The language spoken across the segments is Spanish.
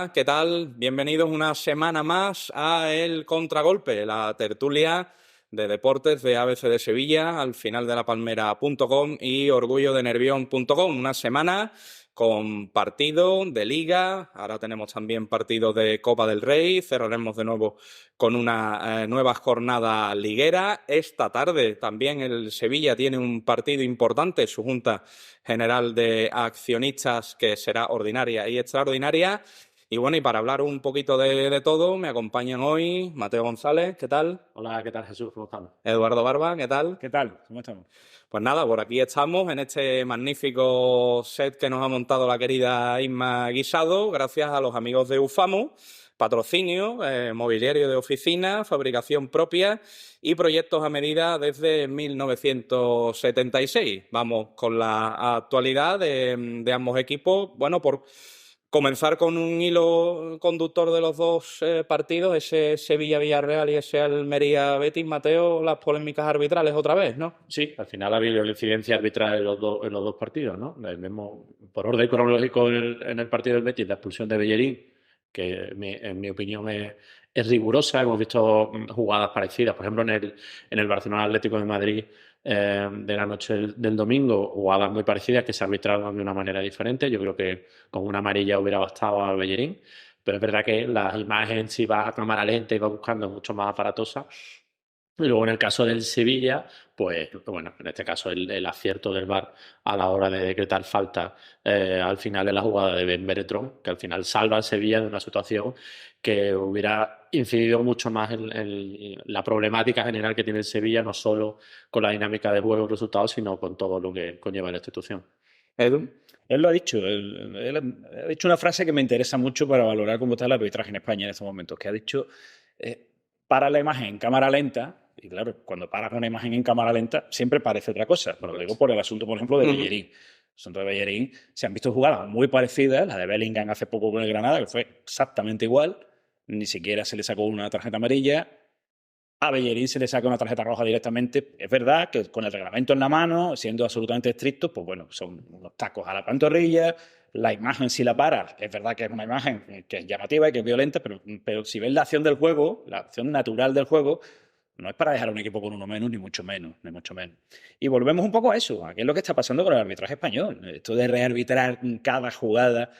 Hola, ¿qué tal? Bienvenidos una semana más a El Contragolpe, la tertulia de deportes de ABC de Sevilla, al final de la palmera.com y orgullodenervión.com. Una semana con partido de Liga, ahora tenemos también partido de Copa del Rey, cerraremos de nuevo con una nueva jornada liguera. Esta tarde también el Sevilla tiene un partido importante, su Junta General de Accionistas, que será ordinaria y extraordinaria. Y bueno, y para hablar un poquito de todo, me acompañan hoy Mateo González, ¿qué tal? Hola, ¿qué tal, Jesús? ¿Cómo estamos? Eduardo Barba, ¿qué tal? ¿Qué tal? ¿Cómo estamos? Pues nada, por aquí estamos en este magnífico set que nos ha montado la querida Isma Guisado, gracias a los amigos de Ufamo, patrocinio, mobiliario de oficina, fabricación propia y proyectos a medida desde 1976. Vamos con la actualidad de ambos equipos. Bueno, por comenzar con un hilo conductor de los dos partidos, ese Sevilla-Villarreal y ese Almería-Betis. Mateo, las polémicas arbitrales otra vez, ¿no? Sí, al final ha habido incidencia arbitral en los dos partidos, ¿no? Por orden cronológico en el partido del Betis, la expulsión de Bellerín, que en mi opinión es rigurosa. Hemos visto jugadas parecidas, por ejemplo, en el Barcelona Atlético de Madrid de la noche del domingo, jugadas muy parecidas que se arbitraron de una manera diferente. Yo creo que con una amarilla hubiera bastado a Bellerín, pero es verdad que la imagen, si vas a cámara lenta y vas buscando, es mucho más aparatosa. Y luego en el caso del Sevilla, pues bueno, en este caso el acierto del VAR a la hora de decretar falta al final de la jugada de Ben Bertrand, que al final salva al Sevilla de una situación que hubiera incidido mucho más en la problemática general que tiene el Sevilla, no solo con la dinámica de juego y resultados, sino con todo lo que conlleva la institución. Edu. Él lo ha dicho. Él ha dicho una frase que me interesa mucho para valorar cómo está el arbitraje en España en estos momentos, que ha dicho, para la imagen en cámara lenta, y claro, cuando paras una imagen en cámara lenta siempre parece otra cosa. Pero lo digo por el asunto, por ejemplo, de Bellerín. El asunto de Bellerín, se han visto jugadas muy parecidas, la de Bellingham hace poco con el Granada, que fue exactamente igual, ni siquiera se le sacó una tarjeta amarilla. A Bellerín se le saca una tarjeta roja directamente. Es verdad que con el reglamento en la mano, siendo absolutamente estrictos, pues bueno, son unos tacos a la pantorrilla. La imagen, si la paras, es verdad que es una imagen que es llamativa y que es violenta, pero si ves la acción del juego, la acción natural del juego, no es para dejar a un equipo con uno menos, ni mucho menos, ni mucho menos. Y volvemos un poco a eso, a qué es lo que está pasando con el arbitraje español. Esto de rearbitrar cada jugada,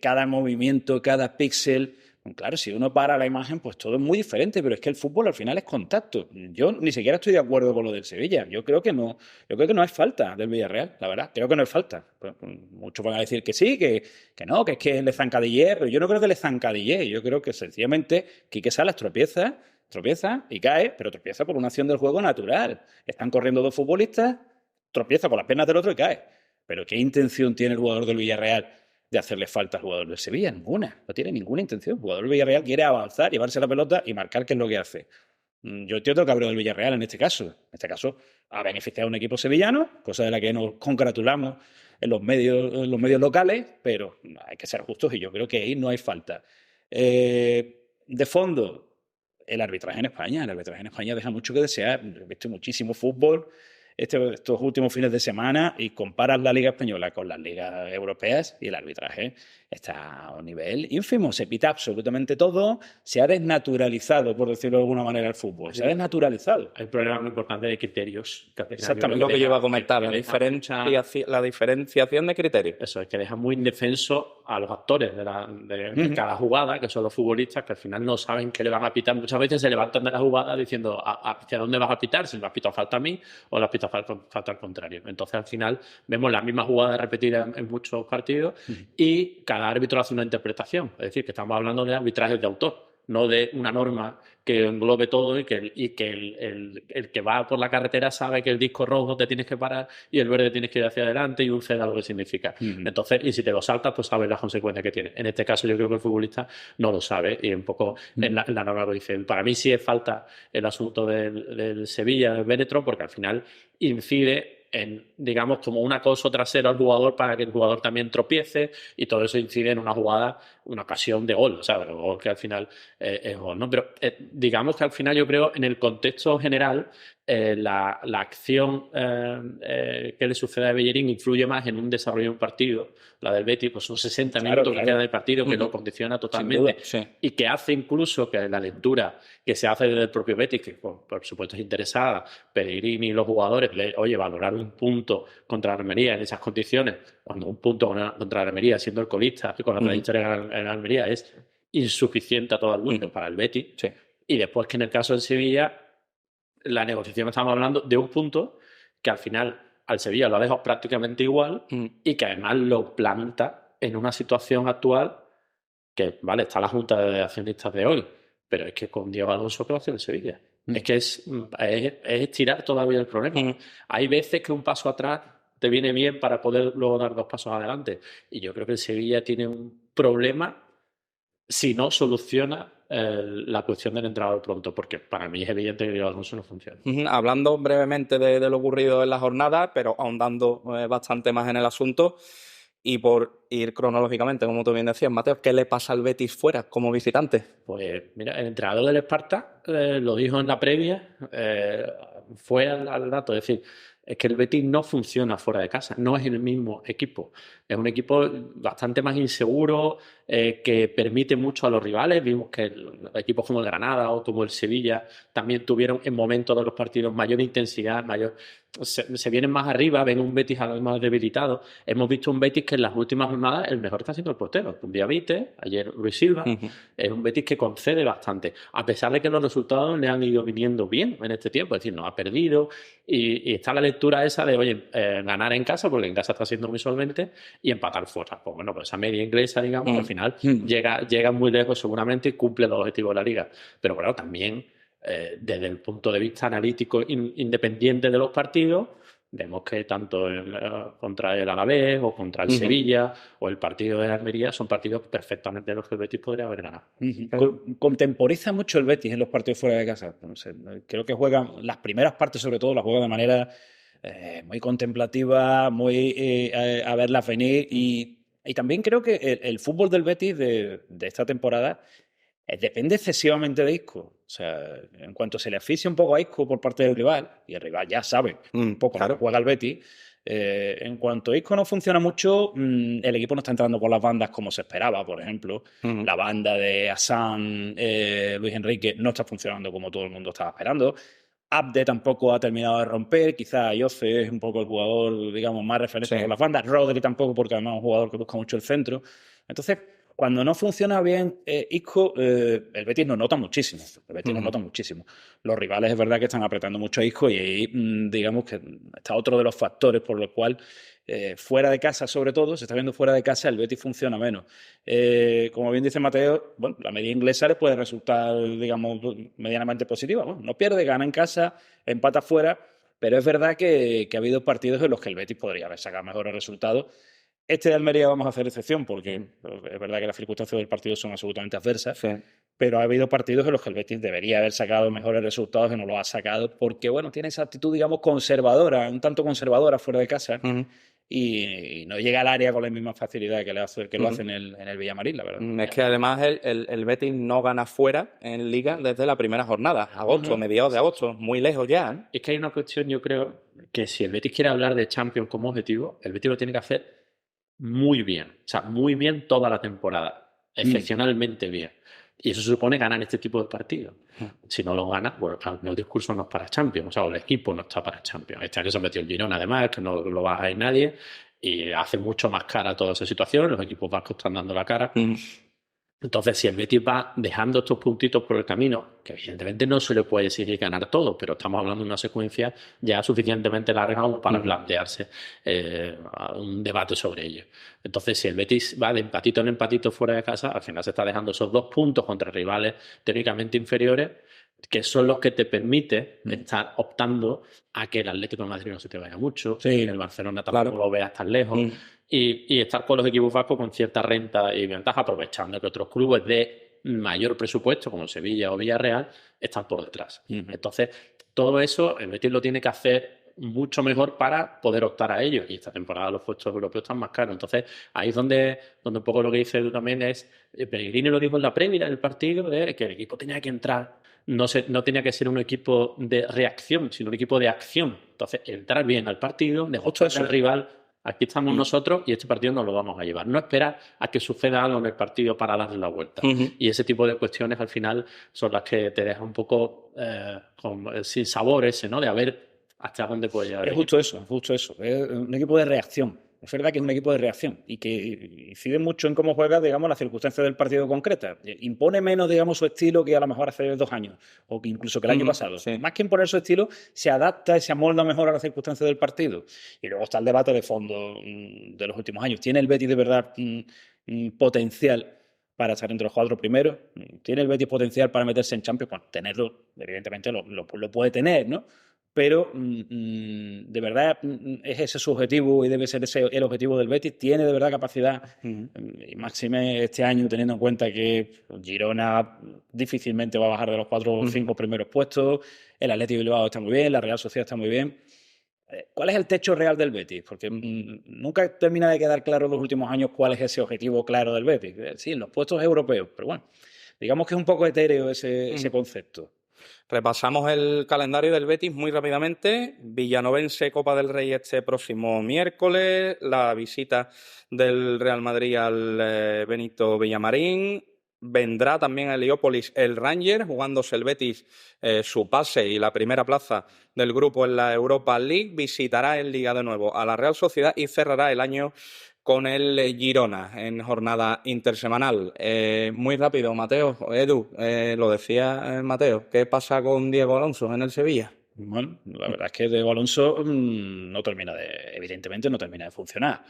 cada movimiento, cada píxel. Claro, si uno para la imagen, pues todo es muy diferente, pero es que el fútbol al final es contacto. Yo ni siquiera estoy de acuerdo con lo del Sevilla. Yo creo que no es falta del Villarreal, la verdad. Creo que no es falta. Pues, muchos van a decir que sí, que no, que es que le zancadillé, pero yo no creo que le zancadillé. Yo creo que sencillamente Quique Salas tropieza y cae, pero tropieza por una acción del juego natural. Están corriendo dos futbolistas, tropieza con las piernas del otro y cae. Pero ¿qué intención tiene el jugador del Villarreal de hacerle falta al jugador del Sevilla? Ninguna, no tiene ninguna intención. El jugador del Villarreal quiere avanzar, llevarse la pelota y marcar qué es lo que hace. Yo entiendo el cabreo del Villarreal en este caso. En este caso ha beneficiado a un equipo sevillano, cosa de la que nos congratulamos en los medios locales, pero hay que ser justos y yo creo que ahí no hay falta. De fondo, el arbitraje en España. El arbitraje en España deja mucho que desear. He visto muchísimo fútbol estos últimos fines de semana y comparas la Liga Española con las ligas europeas y el arbitraje está a un nivel ínfimo. Se pita absolutamente todo. Se ha desnaturalizado, por decirlo de alguna manera, el fútbol. Se ha desnaturalizado. Hay un problema muy importante de criterios. Exactamente lo que yo iba a comentar, la diferenciación de criterios. Eso es que deja muy indefenso a los actores de cada jugada, que son los futbolistas, que al final no saben qué le van a pitar. Muchas veces se levantan de la jugada diciendo ¿hacia dónde vas a pitar? Si me has pitado falta a mí o le has pitado falta al contrario. Entonces al final vemos la misma jugada repetida en muchos partidos y cada árbitro hace una interpretación. Es decir, que estamos hablando de arbitrajes de autor, no de una norma que englobe todo y que el que va por la carretera sabe que el disco rojo te tienes que parar y el verde tienes que ir hacia adelante y un ceda lo que significa. Entonces, y si te lo saltas, pues sabes las consecuencias que tiene. En este caso yo creo que el futbolista no lo sabe y un poco en la norma lo dice. Para mí sí es falta el asunto del Sevilla, del Benetton, porque al final incide en, digamos, como un acoso trasero al jugador para que el jugador también tropiece y todo eso incide en una jugada, una ocasión de gol, ¿sabes? El gol que al final es gol, ¿no? Pero digamos que al final yo creo en el contexto general la acción que le sucede a Bellerín influye más en un desarrollo de un partido. La del Betis, pues son 60 minutos que queda del partido, que lo condiciona totalmente. Sin duda, sí. Y que hace incluso que la lectura que se hace desde el propio Betis, que por supuesto es interesada, Pellegrini y los jugadores, oye, valorar un punto contra la Almería en esas condiciones, cuando un punto contra la Almería, siendo el colista, con la trayectoria en la Almería, es insuficiente a todas luces para el Betis. Sí. Y después que en el caso del Sevilla, la negociación estamos hablando de un punto que al final al Sevilla lo ha dejado prácticamente igual y que además lo planta en una situación actual que, vale, está la Junta de Accionistas de hoy, pero es que con Diego Alonso, ¿qué va a hacer el Sevilla? Es que es estirar todavía el problema. Hay veces que un paso atrás te viene bien para poder luego dar 2 pasos adelante. Y yo creo que el Sevilla tiene un problema si no soluciona la cuestión del entrenador pronto, porque para mí es evidente que Diego Alonso no funciona. Hablando brevemente de lo ocurrido en la jornada, pero ahondando bastante más en el asunto, y por ir cronológicamente, como tú bien decías, Mateo, ¿qué le pasa al Betis fuera como visitante? Pues mira, el entrenador del Esparta lo dijo en la previa, fue al dato, es decir, es que el Betis no funciona fuera de casa, no es el mismo equipo. Es un equipo bastante más inseguro, que permite mucho a los rivales. Vimos que equipos como el Granada o como el Sevilla también tuvieron en momentos de los partidos mayor intensidad, se vienen más arriba, ven un Betis algo más debilitado. Hemos visto un Betis que en las últimas jornadas el mejor está siendo el portero. Un día Vite, ayer Luis Silva. Es un Betis que concede bastante, a pesar de que los resultados le han ido viniendo bien en este tiempo. Es decir, no ha perdido y está la lectura esa de, oye, ganar en casa, porque en casa está siendo muy solvente, y empatar fuera. Pues bueno, pues esa media inglesa, digamos, al final llega muy lejos seguramente y cumple los objetivos de la liga. Pero claro, también desde el punto de vista analítico independiente de los partidos, vemos que tanto contra el Alavés o contra el Sevilla o el partido de la Almería son partidos perfectamente los que el Betis podría haber ganado. Contemporiza mucho el Betis en los partidos fuera de casa. No sé, creo que juegan las primeras partes, sobre todo, las juega de manera muy contemplativa, muy a verlas venir. Y también creo que el fútbol del Betis de esta temporada depende excesivamente de Isco. O sea, en cuanto se le asfixia un poco a Isco por parte del rival, y el rival ya sabe un poco claro. lo que juega el Betis, en cuanto Isco no funciona mucho, el equipo no está entrando por las bandas como se esperaba, por ejemplo. La banda de Hassan, Luis Enrique, no está funcionando como todo el mundo estaba esperando. Abde tampoco ha terminado de romper, quizá Jose es un poco el jugador, digamos, más referente por las bandas. Rodri tampoco, porque además es un jugador que busca mucho el centro. Entonces, cuando no funciona bien Isco, el Betis nos nota muchísimo. El Betis nos nota muchísimo. Los rivales es verdad que están apretando mucho a Isco y ahí, digamos que está otro de los factores por los cuales fuera de casa, sobre todo, se está viendo fuera de casa, el Betis funciona menos. Como bien dice Mateo, bueno, la media inglesa les puede resultar, digamos, medianamente positiva. Bueno, no pierde, gana en casa, empata fuera, pero es verdad que ha habido partidos en los que el Betis podría haber sacado mejores resultados. Este de Almería vamos a hacer excepción porque es verdad que las circunstancias del partido son absolutamente adversas, pero ha habido partidos en los que el Betis debería haber sacado mejores resultados y no lo ha sacado porque, bueno, tiene esa actitud, digamos, conservadora, un tanto conservadora fuera de casa y no llega al área con la misma facilidad que lo hace en el Villamarín, la verdad. Es que además el Betis no gana fuera en Liga desde la primera jornada, agosto, mediados de agosto, muy lejos ya. Es que hay una cuestión, yo creo, que si el Betis quiere hablar de Champions como objetivo, el Betis lo tiene que hacer muy bien, o sea, muy bien toda la temporada, excepcionalmente bien. Y eso supone ganar este tipo de partidos. Si no lo ganas, bueno, el discurso no es para Champions, o sea, el equipo no está para Champions. Este año se metió el Girona, además, que no lo va a ir nadie, y hace mucho más cara toda esa situación, los equipos vascos están dando la cara. Entonces, si el Betis va dejando estos puntitos por el camino, que evidentemente no se le puede exigir ganar todo, pero estamos hablando de una secuencia ya suficientemente larga como para plantearse un debate sobre ello. Entonces, si el Betis va de empatito en empatito fuera de casa, al final se está dejando esos 2 puntos contra rivales teóricamente inferiores, que son los que te permite estar optando a que el Atlético de Madrid no se te vaya mucho, que el Barcelona tampoco lo veas tan lejos, y estar con los equipos vascos con cierta renta y ventaja, aprovechando que otros clubes de mayor presupuesto, como Sevilla o Villarreal, están por detrás. Entonces, todo eso el Betis lo tiene que hacer mucho mejor para poder optar a ello, y esta temporada los puestos europeos están más caros. Entonces, ahí es donde un poco lo que dice Edu también es, Pellegrini lo dijo en la previa del partido, que el equipo tenía que entrar no tenía que ser un equipo de reacción, sino un equipo de acción. Entonces, entrar bien al partido, demostrar al rival, aquí estamos nosotros y este partido nos lo vamos a llevar. No esperar a que suceda algo en el partido para darle la vuelta. Y ese tipo de cuestiones al final son las que te dejan un poco sin sabor ese, ¿no? De a ver hasta dónde puede llegar. Es justo eso, es justo eso. Es un equipo de reacción. Es verdad que es un equipo de reacción y que incide mucho en cómo juega, digamos, las circunstancias del partido concretas. Impone menos, digamos, su estilo que a lo mejor hace 2 años o que incluso que el año pasado. Sí. Más que imponer su estilo, se adapta y se amolda mejor a las circunstancias del partido. Y luego está el debate de fondo de los últimos años. ¿Tiene el Betis de verdad potencial para estar entre los 4 primeros? ¿Tiene el Betis potencial para meterse en Champions? Bueno, tenerlo, evidentemente, lo puede tener, ¿no? Pero de verdad es ese su objetivo y debe ser ese el objetivo del Betis. Tiene de verdad capacidad, y máxime este año, teniendo en cuenta que Girona difícilmente va a bajar de los 4 o 5 primeros puestos. El Athletic Bilbao está muy bien, la Real Sociedad está muy bien. ¿Cuál es el techo real del Betis? Porque nunca termina de quedar claro en los últimos años cuál es ese objetivo claro del Betis. Sí, en los puestos europeos, pero bueno, digamos que es un poco etéreo ese concepto. Repasamos el calendario del Betis muy rápidamente. Villanovense, Copa del Rey este próximo miércoles. La visita del Real Madrid al Benito Villamarín. Vendrá también a Heliópolis el Rangers, jugándose el Betis su pase y la primera plaza del grupo en la Europa League. Visitará en Liga de nuevo a la Real Sociedad y cerrará el año con el Girona en jornada intersemanal. Muy rápido, Mateo, Edu, lo decía Mateo, ¿qué pasa con Diego Alonso en el Sevilla? Bueno, la verdad es que Diego Alonso evidentemente no termina de funcionar.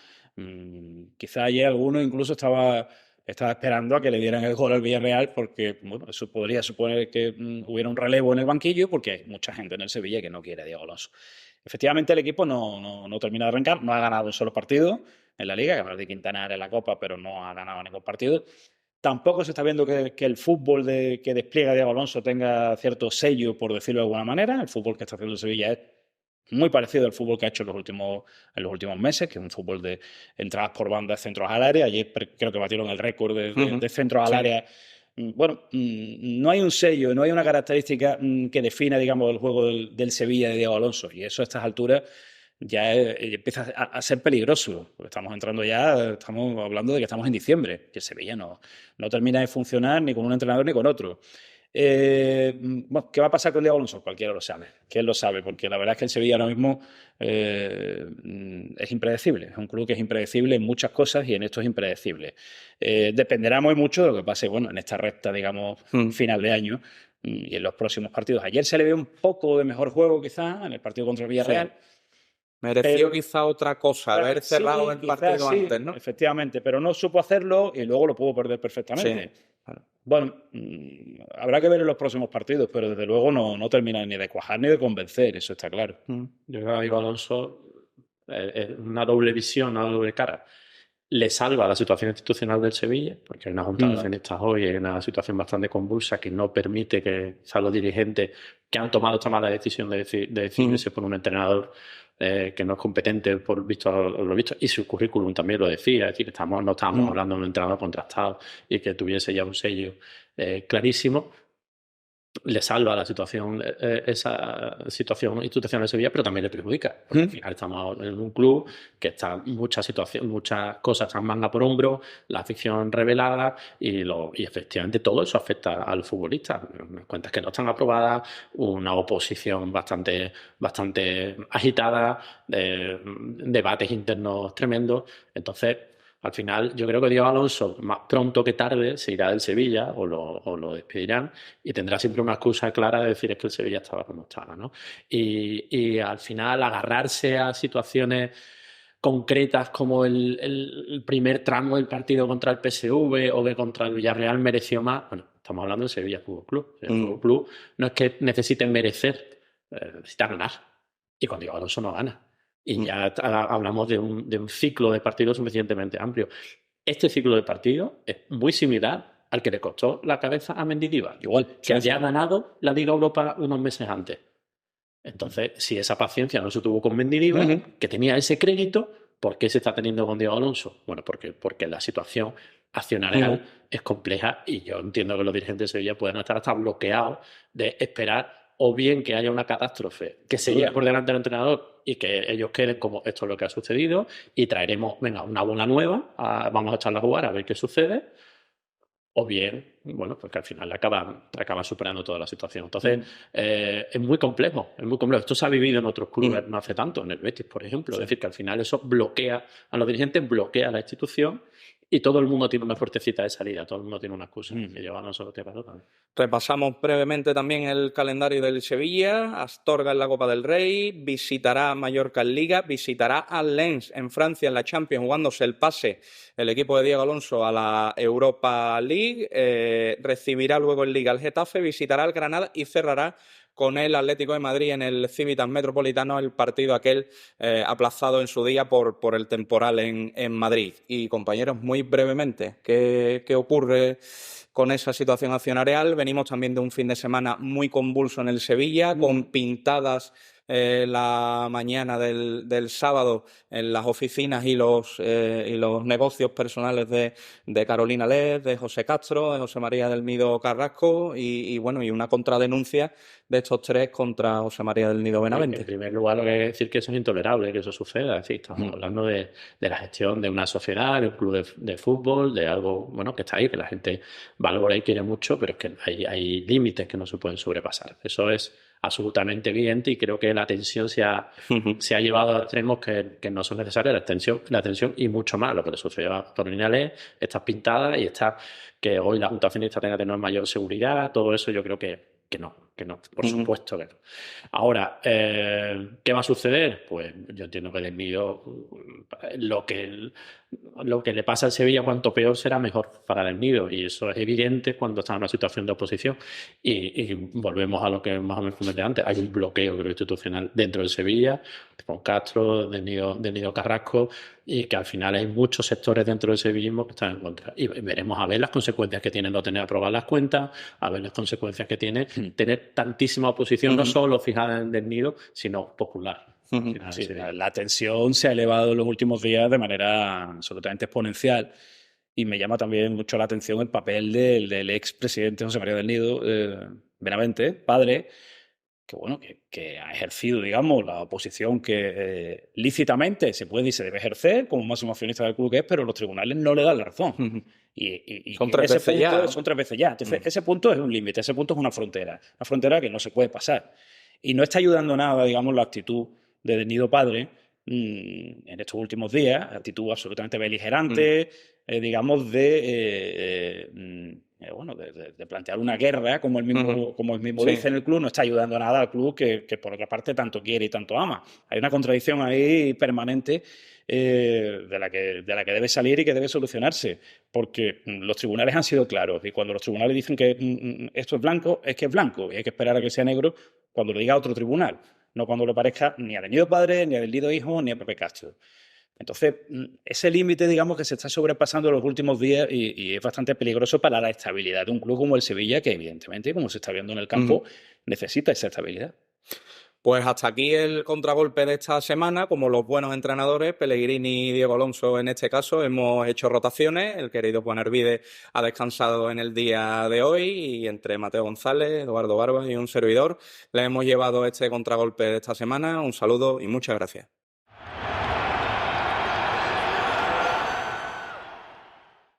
Quizá ayer alguno incluso estaba esperando a que le dieran el gol al Villarreal porque, bueno, eso podría suponer que hubiera un relevo en el banquillo porque hay mucha gente en el Sevilla que no quiere a Diego Alonso. Efectivamente, el equipo no termina de arrancar, no ha ganado un solo partido en la Liga, que hablar de Quintana en la Copa, pero no ha ganado ningún partido. Tampoco se está viendo que el fútbol que despliega Diego Alonso tenga cierto sello, por decirlo de alguna manera. El fútbol que está haciendo el Sevilla es muy parecido al fútbol que ha hecho en los últimos meses, que es un fútbol de entradas por bandas, centros al área. Ayer creo que batieron el récord de centros al área. Bueno, no hay un sello, no hay una característica que defina, digamos, el juego del Sevilla de Diego Alonso. Y eso a estas alturas ya empieza a ser peligroso. Porque estamos hablando de que estamos en diciembre, que el Sevilla no termina de funcionar ni con un entrenador ni con otro. Bueno, ¿qué va a pasar con Diego Alonso? Cualquiera lo sabe, que él lo sabe, porque la verdad es que el Sevilla ahora mismo es impredecible, es un club que es impredecible en muchas cosas y en esto es impredecible. Dependerá muy mucho de lo que pase, bueno, en esta recta, digamos, final de año y en los próximos partidos. Ayer se le vio un poco de mejor juego quizá en el partido contra el Villarreal. Sí. Mereció quizá otra cosa, haber cerrado el partido antes, ¿no? Efectivamente, pero no supo hacerlo y luego lo pudo perder perfectamente. Sí, claro. Bueno, habrá que ver en los próximos partidos, pero desde luego no termina ni de cuajar ni de convencer, eso está claro. Yo creo que Diego Alonso es una doble visión, una doble cara. Le salva la situación institucional del Sevilla, porque hay una junta de accionistas hoy, hay una situación bastante convulsa que no permite que los dirigentes que han tomado esta mala decisión de decidirse por un entrenador que no es competente por lo visto, y su currículum también lo decía, es decir, no estábamos hablando de un entrenador contrastado y que tuviese ya un sello clarísimo. Le salva la situación, esa situación institucional de Sevilla, pero también le perjudica. Porque al final estamos en un club que está muchas cosas están manga por hombro, la afición revelada y efectivamente todo eso afecta al futbolista. Cuentas que no están aprobadas, una oposición bastante agitada, debates internos tremendos. Entonces, al final, yo creo que Diego Alonso, más pronto que tarde, se irá del Sevilla o lo despedirán y tendrá siempre una excusa clara de decir es que el Sevilla estaba como estaba, ¿no? Y al final, agarrarse a situaciones concretas como el primer tramo del partido contra el PSV o que contra el Villarreal mereció más. Bueno, estamos hablando del Sevilla Fútbol Club. El Fútbol Club no es que necesiten merecer, necesita ganar. Y con Diego Alonso no gana. Y ya hablamos de un ciclo de partidos suficientemente amplio. Este ciclo de partidos es muy similar al que le costó la cabeza a Mendilibar. Igual, que había ganado la Liga Europa unos meses antes. Entonces, si esa paciencia no se tuvo con Mendilibar, que tenía ese crédito, ¿por qué se está teniendo con Diego Alonso? Bueno, porque la situación accionarial es compleja y yo entiendo que los dirigentes de Sevilla pueden estar hasta bloqueados de esperar o bien que haya una catástrofe que se lleve por delante del entrenador y que ellos queden como esto es lo que ha sucedido y traeremos, venga, una bola nueva, vamos a echarla a jugar a ver qué sucede, o bien, bueno, pues que al final acaba superando toda la situación. Entonces, es muy complejo, es muy complejo. Esto se ha vivido en otros clubes no hace tanto, en el Betis, por ejemplo. Es decir, que al final eso bloquea a los dirigentes, bloquea a la institución y todo el mundo tiene una fuertecita de salida, todo el mundo tiene una excusa. Y lleva nosotros que pasó también. Repasamos brevemente también el calendario del Sevilla. Astorga en la Copa del Rey, visitará a Mallorca en Liga, visitará al Lens en Francia en la Champions, jugándose el pase el equipo de Diego Alonso a la Europa League, recibirá luego en Liga al Getafe, visitará al Granada y cerrará con el Atlético de Madrid en el Civitas Metropolitano, el partido aquel aplazado en su día por el temporal en Madrid. Y compañeros, muy brevemente, ¿qué ocurre con esa situación accionarial? Venimos también de un fin de semana muy convulso en el Sevilla, con pintadas la mañana del sábado en las oficinas y los negocios personales de Carolina Lez, de José Castro, de José María del Nido Carrasco y una contradenuncia de estos tres contra José María del Nido Benavente. En primer lugar, lo que hay que decir que eso es intolerable, que eso suceda. Es decir, estamos hablando de la gestión de una sociedad, de un club de fútbol, de algo bueno que está ahí, que la gente valora y quiere mucho, pero es que hay límites que no se pueden sobrepasar. Eso es absolutamente evidente y creo que la tensión se ha llevado a extremos que no son necesarios, la tensión y mucho más. Lo que le sucedió a Carolina Lez, estas pintadas y que hoy la Junta Accionista tenga que tener mayor seguridad, todo eso yo creo que no, por supuesto que no. Ahora, ¿qué va a suceder? Pues yo entiendo que del Nido lo que le pasa al Sevilla, cuanto peor será mejor para el Nido, y eso es evidente cuando está en una situación de oposición. Y volvemos a lo que más o menos comenté antes, hay un bloqueo creo, institucional dentro del Sevilla, con Castro, del Nido Carrasco, y que al final hay muchos sectores dentro del sevillismo que están en contra. Y veremos a ver las consecuencias que tiene no tener aprobadas las cuentas, a ver las consecuencias que tiene tener tantísima oposición, no solo fijada en del Nido, sino popular. Sí, la tensión se ha elevado en los últimos días de manera absolutamente exponencial y me llama también mucho la atención el papel del expresidente José María del Nido Benavente, padre, que ha ejercido, digamos, la oposición que lícitamente se puede y se debe ejercer como máximo accionista del club que es, pero los tribunales no le dan la razón. Y son tres veces ya. Son 3 veces ya. Entonces, ese punto es un límite, ese punto es una frontera que no se puede pasar. Y no está ayudando nada, digamos, la actitud de Del Nido padre en estos últimos días, actitud absolutamente beligerante, digamos, de plantear una guerra, como él mismo dice en el club, no está ayudando nada al club que por otra parte tanto quiere y tanto ama. Hay una contradicción ahí permanente de la que debe salir y que debe solucionarse, porque los tribunales han sido claros y cuando los tribunales dicen que esto es blanco, es que es blanco y hay que esperar a que sea negro cuando lo diga otro tribunal, no cuando le parezca ni a Del Nido padre, ni a Del Nido hijo, ni a Pepe Castro. Entonces, ese límite, digamos, que se está sobrepasando en los últimos días y es bastante peligroso para la estabilidad de un club como el Sevilla, que evidentemente, como se está viendo en el campo, necesita esa estabilidad. Pues hasta aquí el contragolpe de esta semana. Como los buenos entrenadores, Pellegrini y Diego Alonso en este caso, hemos hecho rotaciones. El querido Juan Hervide ha descansado en el día de hoy y entre Mateo González, Eduardo Barbas y un servidor le hemos llevado este contragolpe de esta semana. Un saludo y muchas gracias.